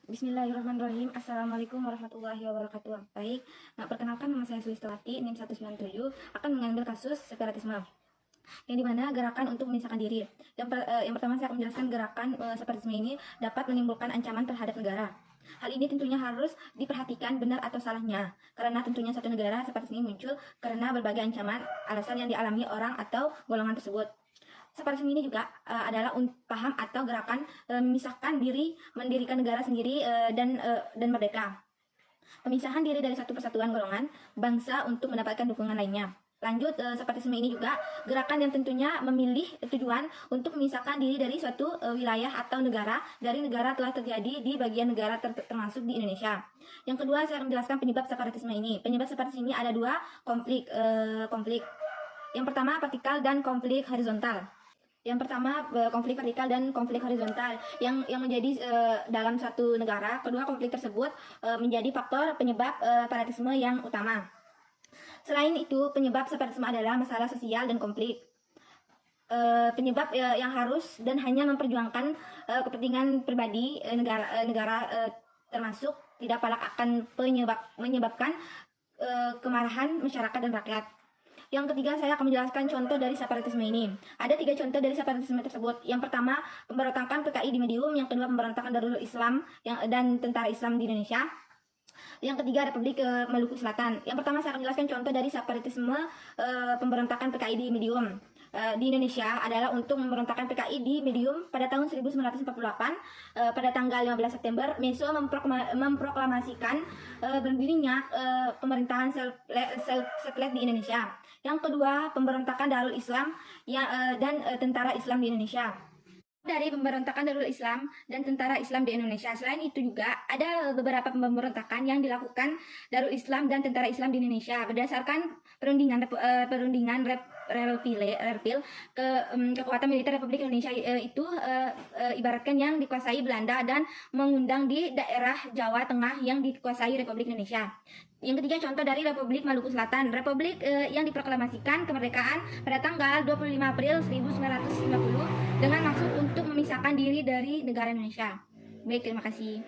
Bismillahirrahmanirrahim. Assalamualaikum warahmatullahi wabarakatuh. Baik, perkenalkan nama saya Sulistawati, NIM 197, akan mengambil kasus separatisme, yang dimana gerakan untuk memisahkan diri. Yang pertama saya akan menjelaskan gerakan separatisme ini dapat menimbulkan ancaman terhadap negara. Hal ini tentunya harus diperhatikan benar atau salahnya, karena tentunya suatu negara separatisme muncul karena berbagai ancaman alasan yang dialami orang atau golongan tersebut. Separatisme ini juga adalah paham atau gerakan memisahkan diri, mendirikan negara sendiri dan merdeka. Pemisahan diri dari satu persatuan golongan bangsa untuk mendapatkan dukungan lainnya. Lanjut, separatisme ini juga gerakan yang tentunya memilih tujuan untuk memisahkan diri dari suatu wilayah atau negara dari negara telah terjadi di bagian negara termasuk di Indonesia. Yang kedua, saya akan menjelaskan penyebab separatisme ini. Penyebab separatisme ini ada dua konflik. Yang pertama, vertikal dan konflik horizontal. Yang pertama, konflik vertikal dan konflik horizontal yang menjadi dalam suatu negara. Kedua konflik tersebut menjadi faktor penyebab separatisme yang utama. Selain itu, penyebab separatisme adalah masalah sosial dan konflik. Penyebab yang harus dan hanya memperjuangkan kepentingan pribadi negara termasuk tidak palak akan menyebabkan kemarahan masyarakat dan rakyat. Yang ketiga, saya akan menjelaskan contoh dari separatisme ini. Ada 3 contoh dari separatisme tersebut. Yang pertama, pemberontakan PKI di Medium. Yang kedua, pemberontakan Darul Islam dan Tentara Islam di Indonesia. Yang ketiga, Republik Maluku Selatan. Yang pertama, saya akan menjelaskan contoh dari separatisme pemberontakan PKI di Medium di Indonesia adalah untuk memberontakkan PKI di Medium pada tahun 1948. Pada tanggal 15 September, Meso memproklamasikan berdirinya pemerintahan satelit di Indonesia. Yang kedua, pemberontakan Darul Islam dan Tentara Islam di Indonesia. Dari pemberontakan Darul Islam dan Tentara Islam di Indonesia. Selain itu juga ada beberapa pemberontakan yang dilakukan Darul Islam dan Tentara Islam di Indonesia berdasarkan perundingan Relpil. Kekuatan militer Republik Indonesia itu ibaratkan yang dikuasai Belanda dan mengundang di daerah Jawa Tengah yang dikuasai Republik Indonesia. Yang ketiga, contoh dari Republik Maluku Selatan. Republik yang diproklamasikan kemerdekaan pada tanggal 25 April 1950 dengan maksud untuk memisahkan diri dari negara Indonesia. Baik, terima kasih.